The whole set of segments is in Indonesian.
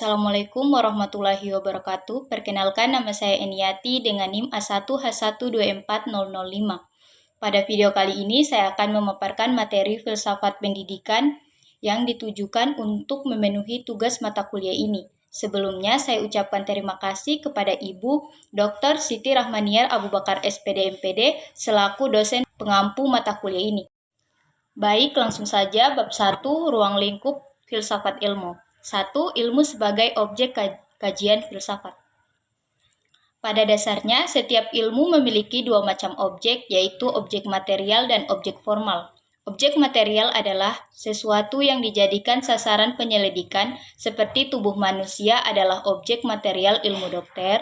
Assalamualaikum warahmatullahi wabarakatuh. Perkenalkan, nama saya Eniati dengan NIM A1H1240005. Pada video kali ini saya akan memaparkan materi filsafat pendidikan yang ditujukan untuk memenuhi tugas mata kuliah ini. Sebelumnya saya ucapkan terima kasih kepada Ibu Dr. Siti Rahmaniar Abu Bakar SPD MPD selaku dosen pengampu mata kuliah ini. Baik, langsung saja bab 1, ruang lingkup filsafat ilmu. 1. Ilmu sebagai objek kajian filsafat. Pada dasarnya, setiap ilmu memiliki dua macam objek, yaitu objek material dan objek formal. Objek material adalah sesuatu yang dijadikan sasaran penyelidikan, seperti tubuh manusia adalah objek material ilmu dokter.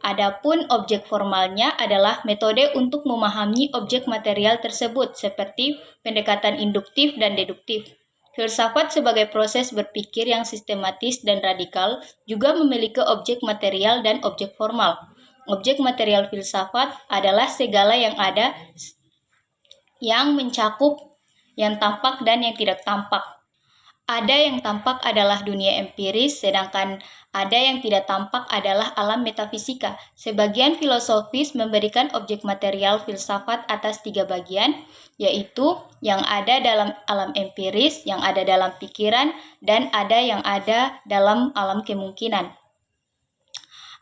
Adapun objek formalnya adalah metode untuk memahami objek material tersebut, seperti pendekatan induktif dan deduktif. Filsafat sebagai proses berpikir yang sistematis dan radikal juga memiliki objek material dan objek formal. Objek material filsafat adalah segala yang ada, yang mencakup yang tampak dan yang tidak tampak. Ada yang tampak adalah dunia empiris, sedangkan ada yang tidak tampak adalah alam metafisika. Sebagian filosofis memberikan objek material filsafat atas 3 bagian, yaitu yang ada dalam alam empiris, yang ada dalam pikiran, dan ada yang ada dalam alam kemungkinan.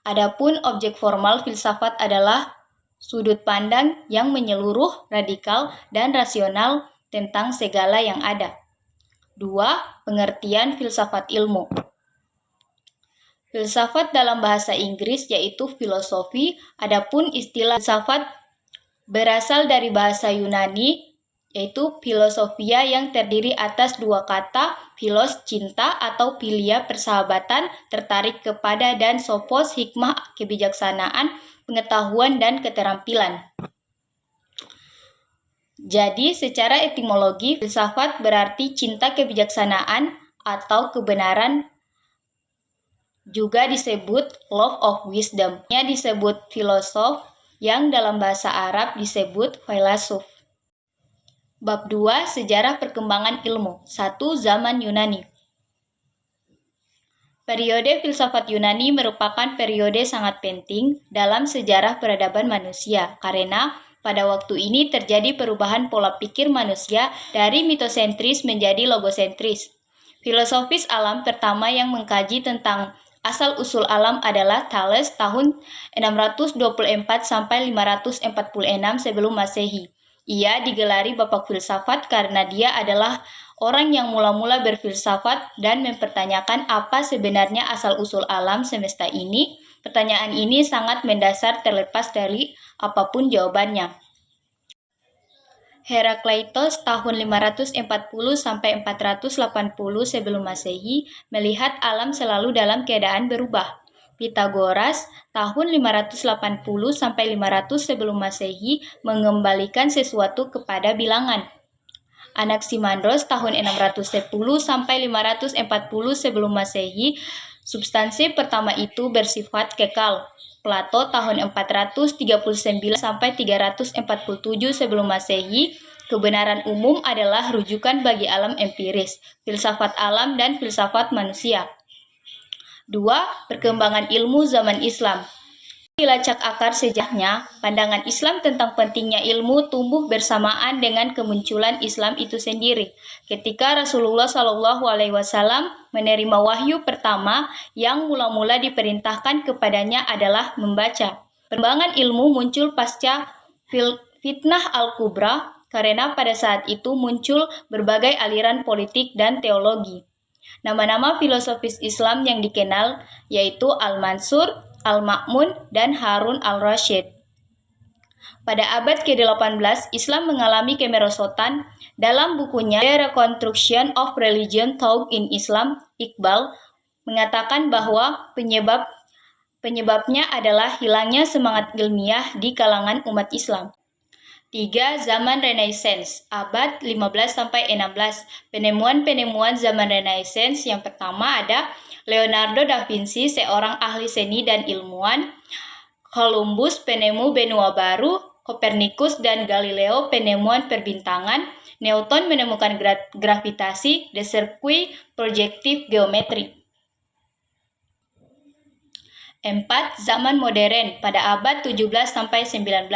Adapun objek formal filsafat adalah sudut pandang yang menyeluruh, radikal, dan rasional tentang segala yang ada. 2. Pengertian filsafat ilmu. Filsafat dalam bahasa Inggris yaitu filosofi, adapun istilah filsafat berasal dari bahasa Yunani yaitu filosofia yang terdiri atas 2 kata, philos cinta atau philia persahabatan, tertarik kepada, dan sophos hikmah kebijaksanaan, pengetahuan dan keterampilan. Jadi, secara etimologi, filsafat berarti cinta kebijaksanaan atau kebenaran, juga disebut love of wisdom. Nya disebut filosof, yang dalam bahasa Arab disebut filosof. Bab 2, sejarah perkembangan ilmu. 1. Zaman Yunani. Periode filsafat Yunani merupakan periode sangat penting dalam sejarah peradaban manusia, karena pada waktu ini terjadi perubahan pola pikir manusia dari mitosentris menjadi logosentris. Filosofis alam pertama yang mengkaji tentang asal-usul alam adalah Thales tahun 624 sampai 546 sebelum Masehi. Ia digelari Bapak Filsafat karena dia adalah orang yang mula-mula berfilsafat dan mempertanyakan apa sebenarnya asal-usul alam semesta ini. Pertanyaan ini sangat mendasar terlepas dari apapun jawabannya. Herakleitos tahun 540 sampai 480 sebelum Masehi melihat alam selalu dalam keadaan berubah. Pitagoras tahun 580 sampai 500 sebelum Masehi mengembalikan sesuatu kepada bilangan. Anaximandros tahun 610 sampai 540 sebelum Masehi, substansi pertama itu bersifat kekal. Plato tahun 439 sampai 347 sebelum Masehi, kebenaran umum adalah rujukan bagi alam empiris, filsafat alam dan filsafat manusia. 2. Perkembangan ilmu zaman Islam. Dilacak akar sejarahnya, pandangan Islam tentang pentingnya ilmu tumbuh bersamaan dengan kemunculan Islam itu sendiri. Ketika Rasulullah SAW menerima wahyu pertama yang mula-mula diperintahkan kepadanya adalah membaca. Perkembangan ilmu muncul pasca fitnah Al-Kubra karena pada saat itu muncul berbagai aliran politik dan teologi. Nama-nama filosofis Islam yang dikenal yaitu Al-Mansur, Al-Ma'mun, dan Harun al-Rasyid. Pada abad ke-18, Islam mengalami kemerosotan. Dalam bukunya The Reconstruction of Religion Thought in Islam, Iqbal mengatakan bahwa penyebabnya adalah hilangnya semangat ilmiah di kalangan umat Islam. 3. Zaman Renaissance, abad 15-16. Penemuan-penemuan zaman Renaissance yang pertama ada Leonardo da Vinci, seorang ahli seni dan ilmuwan. Columbus, penemu benua baru. Copernicus dan Galileo, penemuan perbintangan. Newton menemukan gravitasi, the circuit projective geometry. 4. Zaman modern pada abad 17-19.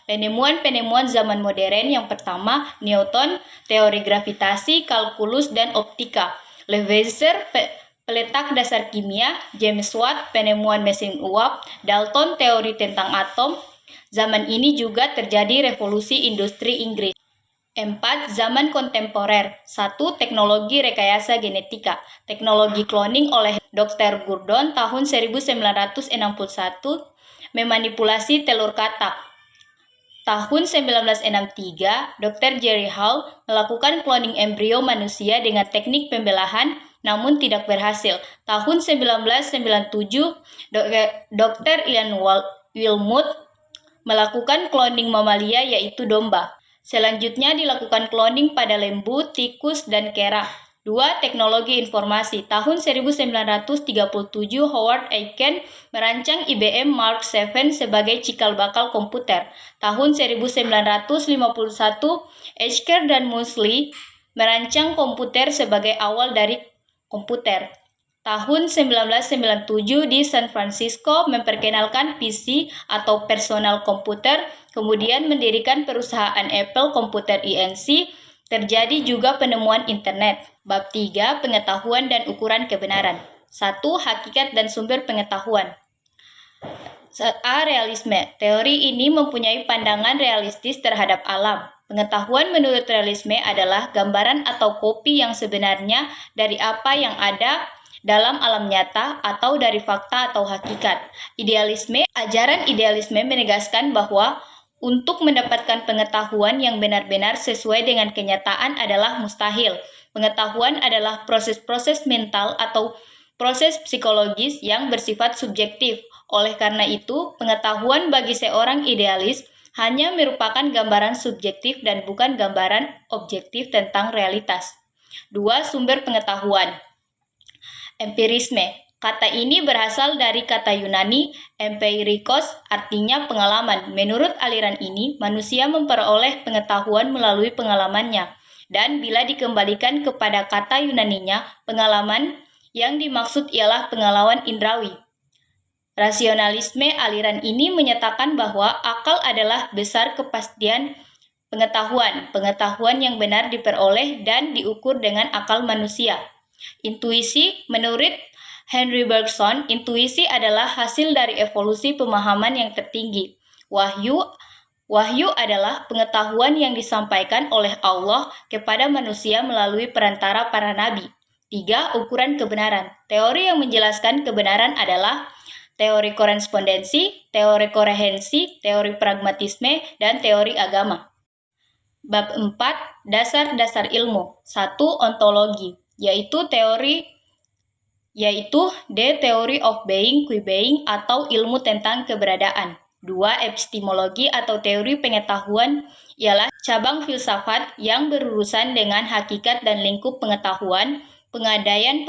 Penemuan-penemuan zaman modern yang pertama, Newton, teori gravitasi, kalkulus, dan optika. Lavoisier, peletak dasar kimia. James Watt, penemuan mesin uap. Dalton, teori tentang atom. Zaman ini juga terjadi revolusi industri Inggris. 4. Zaman kontemporer. 1. Teknologi rekayasa genetika. Teknologi cloning oleh Dr. Gurdon tahun 1961 memanipulasi telur katak. Tahun 1963, Dr. Jerry Hall melakukan cloning embrio manusia dengan teknik pembelahan namun tidak berhasil. Tahun 1997, Dr. Ian Wilmut melakukan cloning mamalia yaitu domba. Selanjutnya dilakukan cloning pada lembu, tikus, dan kera. 2. Teknologi informasi. Tahun 1937, Howard Aiken merancang IBM Mark VII sebagai cikal bakal komputer. Tahun 1951, Escher dan Moseley merancang komputer sebagai awal dari komputer. Tahun 1997 di San Francisco memperkenalkan PC atau personal computer, kemudian mendirikan perusahaan Apple Computer Inc. Terjadi juga penemuan internet. Bab 3. Pengetahuan dan ukuran kebenaran. 1. Hakikat dan sumber pengetahuan. A. Realisme. Teori ini mempunyai pandangan realistis terhadap alam. Pengetahuan menurut realisme adalah gambaran atau kopi yang sebenarnya dari apa yang ada dalam alam nyata atau dari fakta atau hakikat. Idealisme. Ajaran idealisme menegaskan bahwa untuk mendapatkan pengetahuan yang benar-benar sesuai dengan kenyataan adalah mustahil. Pengetahuan adalah proses-proses mental atau proses psikologis yang bersifat subjektif. Oleh karena itu, pengetahuan bagi seorang idealis hanya merupakan gambaran subjektif dan bukan gambaran objektif tentang realitas. 2. Sumber pengetahuan. Empirisme. Kata ini berasal dari kata Yunani empirikos, artinya pengalaman. Menurut aliran ini, manusia memperoleh pengetahuan melalui pengalamannya. Dan bila dikembalikan kepada kata Yunaninya, pengalaman yang dimaksud ialah pengalaman indrawi. Rasionalisme aliran ini menyatakan bahwa akal adalah besar kepastian pengetahuan yang benar diperoleh dan diukur dengan akal manusia. Intuisi. Menurut Henry Bergson, intuisi adalah hasil dari evolusi pemahaman yang tertinggi. Wahyu adalah pengetahuan yang disampaikan oleh Allah kepada manusia melalui perantara para nabi. 3. Ukuran kebenaran. Teori yang menjelaskan kebenaran adalah teori korespondensi, teori koherensi, teori pragmatisme, dan teori agama. Bab 4. Dasar-dasar ilmu. 1. Ontologi, yaitu the theory of being, qui-being, atau ilmu tentang keberadaan. 2. Epistemologi atau teori pengetahuan ialah cabang filsafat yang berurusan dengan hakikat dan lingkup pengetahuan, pengandaian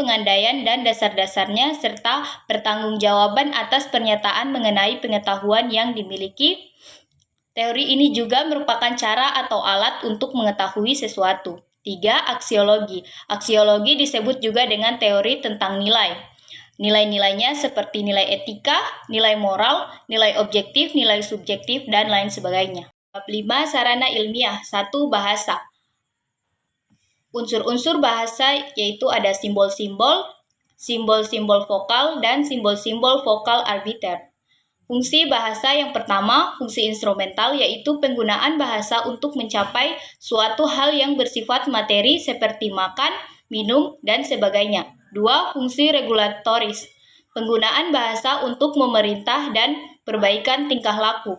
dan dasar-dasarnya, serta pertanggungjawaban atas pernyataan mengenai pengetahuan yang dimiliki. Teori ini juga merupakan cara atau alat untuk mengetahui sesuatu. 3. Aksiologi. Aksiologi disebut juga dengan teori tentang nilai. Nilai-nilainya seperti nilai etika, nilai moral, nilai objektif, nilai subjektif, dan lain sebagainya. Bab 5. Sarana ilmiah. 1. Bahasa. Unsur-unsur bahasa yaitu ada simbol-simbol, simbol-simbol vokal, dan simbol-simbol vokal arbiter. Fungsi bahasa yang pertama, fungsi instrumental, yaitu penggunaan bahasa untuk mencapai suatu hal yang bersifat materi seperti makan, minum, dan sebagainya. 2. Fungsi regulatoris, penggunaan bahasa untuk memerintah dan perbaikan tingkah laku.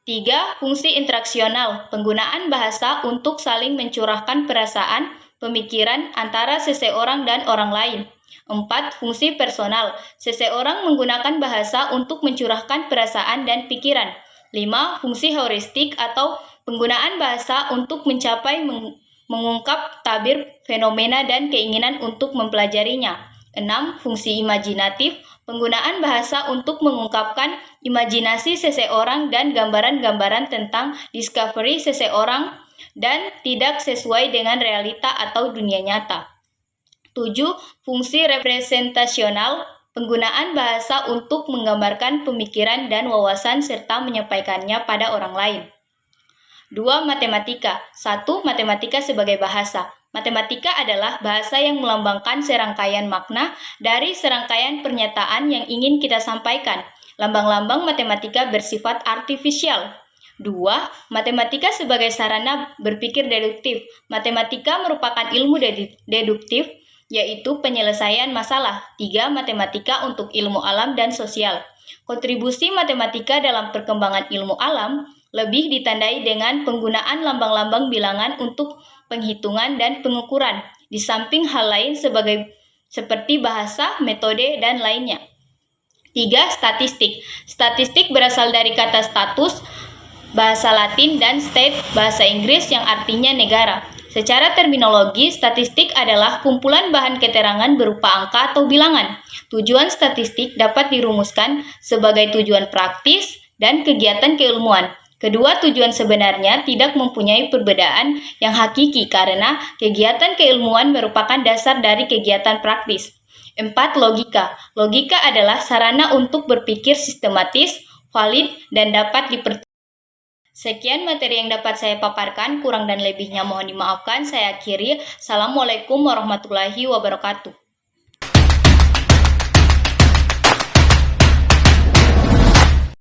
3. Fungsi interaksional, penggunaan bahasa untuk saling mencurahkan perasaan, pemikiran antara seseorang dan orang lain. 4. Fungsi personal, seseorang menggunakan bahasa untuk mencurahkan perasaan dan pikiran. 5. Fungsi heuristik atau penggunaan bahasa untuk mencapai mengungkap tabir fenomena dan keinginan untuk mempelajarinya. 6. Fungsi imajinatif, penggunaan bahasa untuk mengungkapkan imajinasi seseorang dan gambaran-gambaran tentang discovery seseorang dan tidak sesuai dengan realita atau dunia nyata. 7. Fungsi representasional, Penggunaan bahasa untuk menggambarkan pemikiran dan wawasan serta menyampaikannya pada orang lain. 2. Matematika. 1. Matematika sebagai bahasa. Matematika adalah bahasa yang melambangkan serangkaian makna dari serangkaian pernyataan yang ingin kita sampaikan. Lambang-lambang matematika bersifat artifisial. 2. Matematika sebagai sarana berpikir deduktif. Matematika merupakan ilmu deduktif, yaitu penyelesaian masalah. 3. Matematika untuk ilmu alam dan sosial. Kontribusi matematika dalam perkembangan ilmu alam lebih ditandai dengan penggunaan lambang-lambang bilangan untuk penghitungan dan pengukuran, di samping hal lain seperti bahasa, metode, dan lainnya. 3. Statistik. Statistik berasal dari kata status, bahasa Latin, dan state, bahasa Inggris yang artinya negara. Secara terminologi, statistik adalah kumpulan bahan keterangan berupa angka atau bilangan. Tujuan statistik dapat dirumuskan sebagai tujuan praktis dan kegiatan keilmuan. Kedua tujuan sebenarnya tidak mempunyai perbedaan yang hakiki karena kegiatan keilmuan merupakan dasar dari kegiatan praktis. 4. Logika. Logika adalah sarana untuk berpikir sistematis, valid, dan dapat dipercayai. Sekian materi yang dapat saya paparkan, kurang dan lebihnya mohon dimaafkan. Saya akhiri. Assalamualaikum warahmatullahi wabarakatuh.